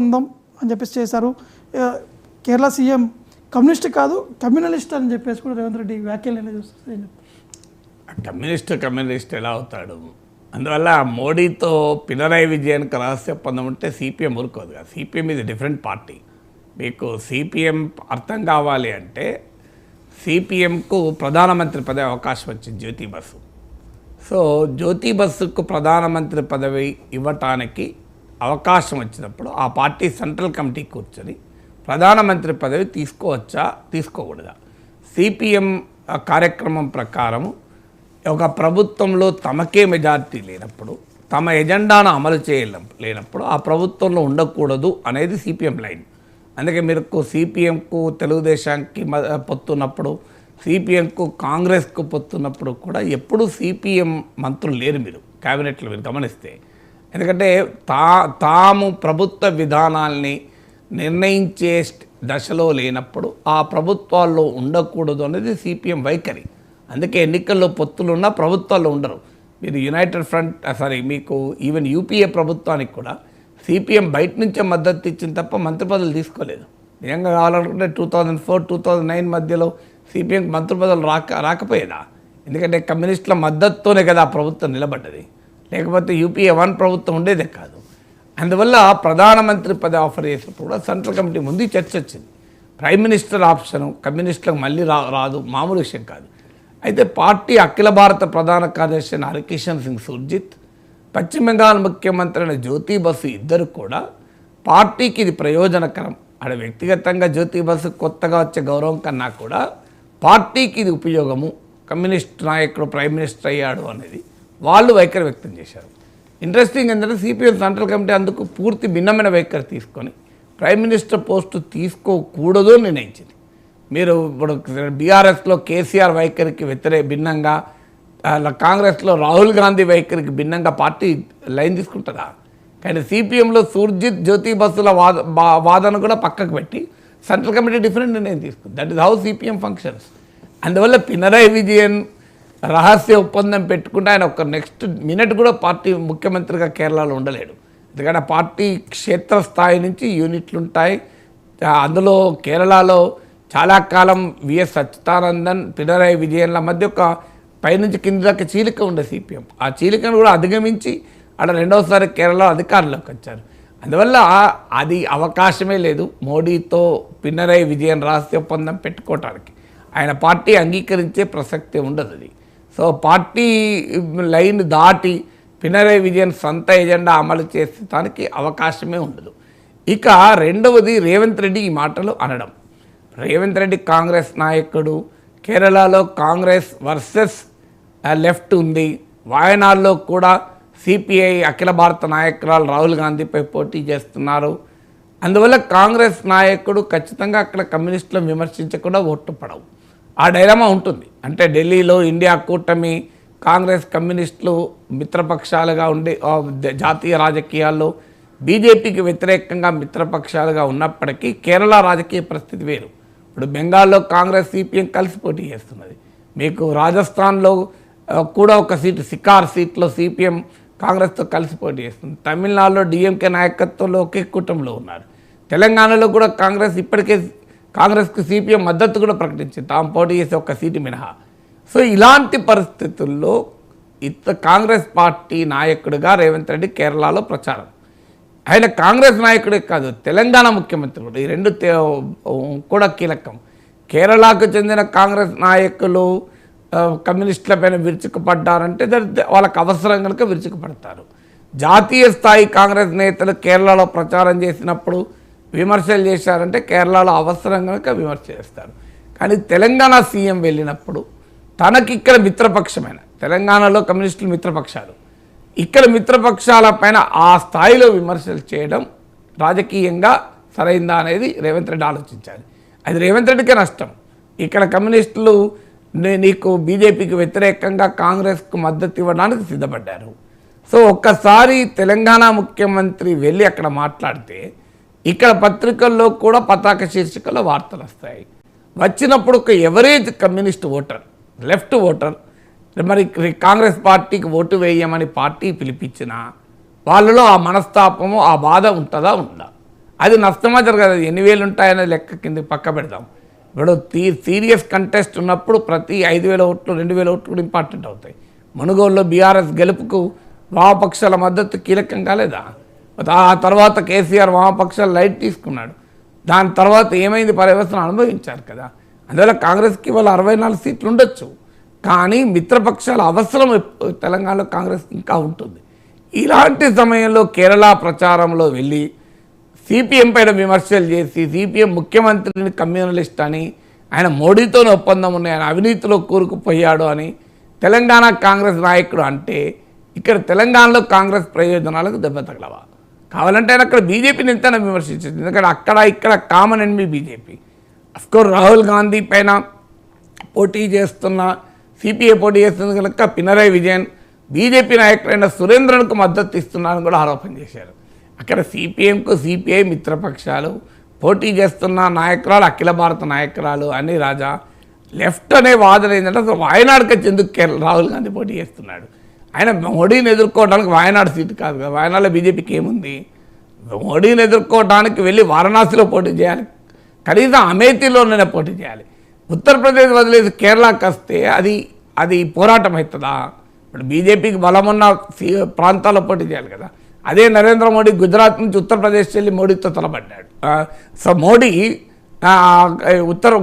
ఉందాం అని చెప్పేసి చేశారు. కేరళ సీఎం కమ్యూనిస్ట్ కాదు కమ్యూనలిస్ట్ అని చెప్పేసి కూడా రేవంత్ రెడ్డి వ్యాఖ్యలు ఎలా చూస్తారు? కమ్యూనిస్ట్ ఎలా అవుతాడు? అందువల్ల మోడీతో పినరాయి విజయన్కి రహస్య ఒప్పందం ఉంటే సిపిఎం ఊరుకోదు కదా. సిపిఎం ఇది డిఫరెంట్ పార్టీ. మీకు సిపిఎం అర్థం కావాలి అంటే సిపిఎంకు ప్రధానమంత్రి పదవి అవకాశం వచ్చింది జ్యోతి బసు. సో జ్యోతి బస్సుకు ప్రధానమంత్రి పదవి ఇవ్వటానికి అవకాశం వచ్చినప్పుడు ఆ పార్టీ సెంట్రల్ కమిటీ కూర్చొని ప్రధానమంత్రి పదవి తీసుకోవచ్చా తీసుకోకూడదా? సిపిఎం కార్యక్రమం ప్రకారము ఒక ప్రభుత్వంలో తమకే మెజారిటీ లేనప్పుడు, తమ ఎజెండాను అమలు లేనప్పుడు ఆ ప్రభుత్వంలో ఉండకూడదు అనేది సిపిఎం లైన్. అందుకే మీరు సిపిఎంకు తెలుగుదేశానికి పొత్తున్నప్పుడు, సిపిఎంకు కాంగ్రెస్కు పొత్తున్నప్పుడు కూడా ఎప్పుడు సిపిఎం మంత్రులు లేరు మీరు క్యాబినెట్లో మీరు గమనిస్తే. ఎందుకంటే తాము ప్రభుత్వ విధానాల్ని నిర్ణయించే దశలో లేనప్పుడు ఆ ప్రభుత్వాల్లో ఉండకూడదు అనేది సిపిఎం వైఖరి. అందుకే ఎన్నికల్లో పొత్తులు ఉన్నా ప్రభుత్వాల్లో ఉండరు. మీరు యునైటెడ్ ఫ్రంట్ మీకు ఈవెన్ యూపీఏ ప్రభుత్వానికి కూడా సిపిఎం బయట నుంచే మద్దతు ఇచ్చిన తప్ప మంత్రి పదవులు తీసుకోలేదు. నిజంగా కావాలనుకుంటే 2004-2009 మధ్యలో సిపిఎంకి మంత్రి పదవులు రాకపోయేదా? ఎందుకంటే కమ్యూనిస్టుల మద్దతుతోనే కదా ఆ ప్రభుత్వం నిలబడ్డది. లేకపోతే యూపీఏ 1 ప్రభుత్వం ఉండేదే కాదు. అందువల్ల ప్రధానమంత్రి పదవి ఆఫర్ చేసినప్పుడు కూడా సెంట్రల్ కమిటీ ముందు చర్చ వచ్చింది. ప్రైమ్ మినిస్టర్ ఆప్షను కమ్యూనిస్టులకు మళ్ళీ రాదు, మామూలు విషయం కాదు. అయితే పార్టీ అఖిల భారత ప్రధాన కార్యదర్శి అయిన హరికిషన్ సింగ్ సుర్జిత్, పశ్చిమ బెంగాల్ ముఖ్యమంత్రి అయిన జ్యోతి బసు ఇద్దరు కూడా పార్టీకి ఇది ప్రయోజనకరం. ఆడ వ్యక్తిగతంగా జ్యోతి బసు కొత్తగా వచ్చే గౌరవం కన్నా కూడా పార్టీకి ఇది ఉపయోగము, కమ్యూనిస్ట్ నాయకుడు ప్రైమ్ మినిస్టర్ అయ్యాడు అనేది వాళ్ళు వైఖరి వ్యక్తం చేశారు. ఇంట్రెస్టింగ్ ఏంటంటే సిపిఎం సెంట్రల్ కమిటీ అందుకు పూర్తి భిన్నమైన వైఖరి తీసుకొని ప్రైమ్ మినిస్టర్ పోస్టు తీసుకోకూడదు నిర్ణయించింది. మీరు ఇప్పుడు బీఆర్ఎస్లో కేసీఆర్ వైఖరికి భిన్నంగా, కాంగ్రెస్లో రాహుల్ గాంధీ వైఖరికి భిన్నంగా పార్టీ లైన్ తీసుకుంటుందా? కానీ సిపిఎంలో సుర్జిత్ జ్యోతి బస్సుల వాదన కూడా పక్కకు పెట్టి సెంట్రల్ కమిటీ డిఫరెంట్ నిర్ణయం తీసుకుంది. That is how CPM functions. అందువల్ల పినరాయి విజయన్ రహస్య ఒప్పందం పెట్టుకుంటే ఆయన ఒక నెక్స్ట్ మినిట్ కూడా పార్టీ ముఖ్యమంత్రిగా కేరళలో ఉండలేడు. ఎందుకంటే పార్టీ క్షేత్రస్థాయి నుంచి యూనిట్లు ఉంటాయి. అందులో కేరళలో చాలా కాలం విఎస్ అచ్యుతానందన్ పినరాయి విజయన్ల మధ్య ఒక పైనుంచి కింద దాకా చీలిక ఉండే సిపిఎం. ఆ చీలికను కూడా అధిగమించి అక్కడ రెండవసారి కేరళ అధికారంలోకి వచ్చారు. అందువల్ల అది అవకాశమే లేదు మోడీతో పినరాయి విజయన్ రహస్య ఒప్పందం పెట్టుకోవటానికి. ఆయన పార్టీ అంగీకరించే ప్రసక్తి ఉండదు అది. సో పార్టీ లైన్ దాటి పినరాయి విజయన్ సొంత ఎజెండా అమలు చేసేదానికి అవకాశమే ఉండదు. ఇక రెండవది రేవంత్ రెడ్డి ఈ మాటలు అనడం. రేవంత్ రెడ్డి కాంగ్రెస్ నాయకుడు, కేరళలో కాంగ్రెస్ వర్సెస్ లెఫ్ట్ ఉంది. వాయనాడ్లో కూడా సిపిఐ అఖిల భారత నాయకురాలు రాహుల్ గాంధీపై పోటీ చేస్తున్నారు. అందువల్ల కాంగ్రెస్ నాయకుడు ఖచ్చితంగా అక్కడ కమ్యూనిస్టులను విమర్శించకుండా ఓట్లు పడవు. ఆ డైలమా ఉంటుంది. అంటే ఢిల్లీలో ఇండియా కూటమి కాంగ్రెస్ కమ్యూనిస్టులు మిత్రపక్షాలుగా ఉండి జాతీయ రాజకీయాల్లో బీజేపీకి వ్యతిరేకంగా మిత్రపక్షాలుగా ఉన్నప్పటికీ కేరళ రాజకీయ పరిస్థితి వేరు. ఇప్పుడు బెంగాల్లో కాంగ్రెస్ సిపిఎం కలిసి పోటీ చేస్తున్నది. మీకు రాజస్థాన్లో కూడా ఒక సీటు సికార్ సీట్లో సిపిఎం కాంగ్రెస్తో కలిసి పోటీ చేస్తుంది. తమిళనాడులో డిఎంకే నాయకత్వంలో ఒకే కూటమిలో ఉన్నారు. తెలంగాణలో కూడా కాంగ్రెస్ ఇప్పటికే కాంగ్రెస్కి సిపిఎం మద్దతు కూడా ప్రకటించింది, తాము పోటీ చేసే ఒక సీటు మినహా. సో ఇలాంటి పరిస్థితుల్లో కాంగ్రెస్ పార్టీ నాయకుడిగా రేవంత్ రెడ్డి కేరళలో ప్రచారం. ఆయన కాంగ్రెస్ నాయకుడే కాదు, తెలంగాణ ముఖ్యమంత్రి కూడా. ఈ రెండు కూడా కీలకం. కేరళకు చెందిన కాంగ్రెస్ నాయకులు కమ్యూనిస్టులపైన విరుచుకుపడ్డారంటే వాళ్ళకి అవసరం కనుక విరుచుకుపడతారు. జాతీయ స్థాయి కాంగ్రెస్ నేతలు కేరళలో ప్రచారం చేసినప్పుడు విమర్శలు చేశారంటే కేరళలో అవసరం కనుక విమర్శ చేస్తారు. కానీ తెలంగాణ సీఎం వెళ్ళినప్పుడు తనకిక్కడ మిత్రపక్షమైన, తెలంగాణలో కమ్యూనిస్టులు మిత్రపక్షాలు, ఇక్కడ మిత్రపక్షాల పైన ఆ స్థాయిలో విమర్శలు చేయడం రాజకీయంగా సరైందా అనేది రేవంత్ రెడ్డి ఆలోచించాలి. అది రేవంత్ రెడ్డికే నష్టం. ఇక్కడ కమ్యూనిస్టులు నీకు బీజేపీకి వ్యతిరేకంగా కాంగ్రెస్కు మద్దతు ఇవ్వడానికి సిద్ధపడ్డారు. సో ఒక్కసారి తెలంగాణ ముఖ్యమంత్రి వెళ్ళి అక్కడ మాట్లాడితే ఇక్కడ పత్రికల్లో కూడా పతాక శీర్షికలో వార్తలు వస్తాయి. వచ్చినప్పుడు ఒక average communist voter, left voter మరి కాంగ్రెస్ పార్టీకి ఓటు వేయమని పార్టీ పిలిపించినా వాళ్ళలో ఆ మనస్తాపము, ఆ బాధ ఉంటుందా ఉందా? అది నష్టమా జరగదు, ఎన్ని వేలు ఉంటాయనేది లెక్క కింద పక్క పెడదాం. ఇప్పుడు సీరియస్ కంటెస్ట్ ఉన్నప్పుడు ప్రతి 5,000 ఓట్లు 2,000 ఓట్లు కూడా ఇంపార్టెంట్ అవుతాయి. మునుగోలులో బీఆర్ఎస్ గెలుపుకు వామపక్షాల మద్దతు కీలకం కాలేదా? ఆ తర్వాత కేసీఆర్ వామపక్షాలు లైట్ తీసుకున్నాడు. దాని తర్వాత ఏమైంది, పర్యవసనం అనుభవించారు కదా. అందువల్ల కాంగ్రెస్కి ఇవాళ 64 సీట్లు ఉండొచ్చు, కానీ మిత్రపక్షాల అవసరం తెలంగాణలో కాంగ్రెస్ ఇంకా ఉంటుంది. ఇలాంటి సమయంలో కేరళ ప్రచారంలో వెళ్ళి సిపిఎం పైన విమర్శలు చేసి సిపిఎం ముఖ్యమంత్రిని కమ్యూనలిస్ట్ అని, ఆయన మోడీతోనే ఒప్పందం ఉన్నాయి, ఆయన అవినీతిలో కూరుకుపోయాడు అని తెలంగాణ కాంగ్రెస్ నాయకుడు అంటే ఇక్కడ తెలంగాణలో కాంగ్రెస్ ప్రయోజనాలకు దెబ్బ తగలవా? కావాలంటే ఆయన అక్కడ బీజేపీని ఎంతైనా విమర్శించచ్చు, ఎందుకంటే అక్కడ ఇక్కడ common enemy BJP. Of course Rahul Gandhi పైన పోటీ చేస్తున్న సిపిఐ పోటీ చేస్తుంది కనుక పినరయ్ విజయన్ బీజేపీ నాయకుడైన సురేంద్రన్కు మద్దతు ఇస్తున్నారని కూడా ఆరోపణ చేశారు. అక్కడ సిపిఎంకు సిపిఐ మిత్రపక్షాలు, పోటీ చేస్తున్న నాయకురాలు అఖిల భారత నాయకురాలు అని రాజా. లెఫ్ట్ అనే వాదన ఏంటంటే అసలు వాయనాడుకి ఎందుకు రాహుల్ గాంధీ పోటీ చేస్తున్నాడు? ఆయన మోడీని ఎదుర్కోవడానికి వాయనాడు సీటు కాదు కదా, వాయనాడులో బీజేపీకి ఏముంది? మోడీని ఎదుర్కోవడానికి వెళ్ళి వారణాసిలో పోటీ చేయాలి, కనీసం అమేథీలోనే పోటీ చేయాలి. ఉత్తరప్రదేశ్ వదిలేసి కేరళకి వస్తే అది పోరాటం అవుతుందా? ఇప్పుడు బీజేపీకి బలమున్న ప్రాంతాల్లో పోటీ చేయాలి కదా. అదే నరేంద్ర మోడీ గుజరాత్ నుంచి ఉత్తరప్రదేశ్ వెళ్ళి మోడీతో తలపడ్డాడు. సో మోడీ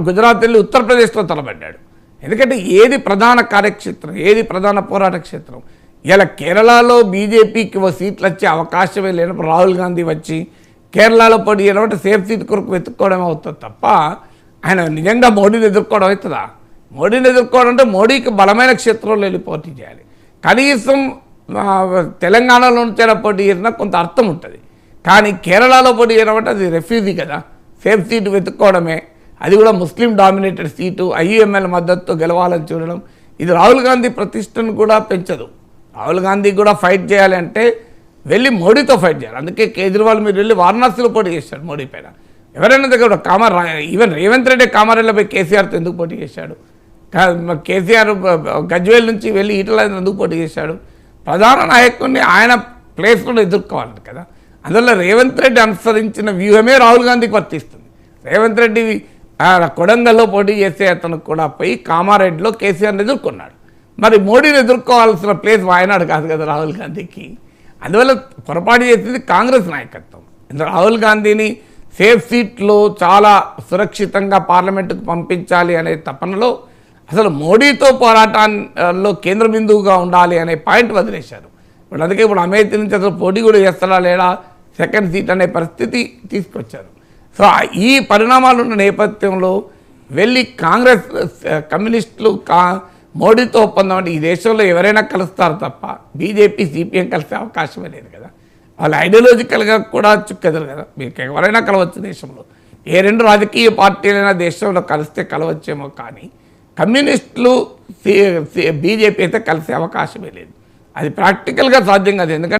గుజరాత్ వెళ్ళి ఉత్తరప్రదేశ్లో తలపడ్డాడు. ఎందుకంటే ఏది ప్రధాన కార్యక్షేత్రం, ఏది ప్రధాన పోరాట క్షేత్రం? ఇలా కేరళలో బీజేపీకి సీట్లు వచ్చే అవకాశమే లేనప్పుడు రాహుల్ గాంధీ వచ్చి కేరళలో పోటీ చేయడం అంటే సేఫ్ సీట్ కొరకు వెతుక్కోవడం అవుతుంది తప్ప ఆయన నిజంగా మోడీని ఎదుర్కోవడం అవుతుందా? మోడీని ఎదుర్కోవడం అంటే మోడీకి బలమైన క్షేత్రంలో వెళ్ళి పోటీ చేయాలి. కనీసం తెలంగాణలో నుంచి పోటీ చేసినా కొంత అర్థం ఉంటుంది, కానీ కేరళలో పోటీ చేయడం అంటే అది రెఫ్యూజీ కదా, సేఫ్ సీటు వెతుక్కోవడమే, అది కూడా ముస్లిం డామినేటెడ్ సీటు, ఐయుఎంఎల్ మద్దతుతో గెలవాలని చూడడం ఇది రాహుల్ గాంధీ ప్రతిష్టను కూడా పెంచదు. రాహుల్ గాంధీ కూడా ఫైట్ చేయాలి అంటే వెళ్ళి మోడీతో ఫైట్ చేయాలి. అందుకే కేజ్రీవాల్ మీరు వెళ్ళి వారణాసిలో పోటీ చేశాడు మోడీ పైన. ఎవరైనా దగ్గర ఈవెన్ రేవంత్ రెడ్డి కామారెడ్డిపై కేసీఆర్తో ఎందుకు పోటీ చేశాడు? కేసీఆర్ గజ్వేల్ నుంచి వెళ్ళి ఈటల ఎందుకు పోటీ చేశాడు? ప్రధాన నాయకుడిని ఆయన ప్లేస్లో ఎదుర్కోవాలి కదా. అందువల్ల రేవంత్ రెడ్డి అనుసరించిన వ్యూహమే రాహుల్ గాంధీకి వర్తిస్తుంది. రేవంత్ రెడ్డి కొడంగల్లో పోటీ చేసే అతను కూడా పోయి కామారెడ్డిలో కేసీఆర్ని ఎదుర్కొన్నాడు. మరి మోడీని ఎదుర్కోవాల్సిన ప్లేస్ వాయనాడు కాదు కదా రాహుల్ గాంధీకి. అందువల్ల పొరపాటు చేసింది కాంగ్రెస్ నాయకత్వం. రాహుల్ గాంధీని సేఫ్ సీట్లో చాలా సురక్షితంగా పార్లమెంటుకు పంపించాలి అనే తపనలో అసలు మోడీతో పోరాటాల్లో కేంద్ర బిందువుగా ఉండాలి అనే పాయింట్ వదిలేశారు. ఇప్పుడు అందుకే ఇప్పుడు అమేథీ నుంచి అసలు పోటీ కూడా చేస్తారా లేడా, సెకండ్ సీట్ అనే పరిస్థితి తీసుకొచ్చారు. సో ఈ పరిణామాలు ఉన్న నేపథ్యంలో వెళ్ళి కాంగ్రెస్ కమ్యూనిస్టులు మోడీతో ఒప్పందం అంటే ఈ దేశంలో ఎవరైనా కలుస్తారు తప్ప బీజేపీ సిపిఎం కలిసే అవకాశమే లేదు కదా. వాళ్ళు ఐడియాలజికల్గా కూడా చుక్కెదరు కదా, మీకు ఎవరైనా కలవచ్చు దేశంలో. ఏ రెండు రాజకీయ పార్టీలైనా దేశంలో కలిస్తే కలవచ్చేమో, కానీ కమ్యూనిస్టులు బీజేపీ అయితే కలిసే అవకాశమే లేదు. అది ప్రాక్టికల్గా సాధ్యం కాదు. ఎందుకంటే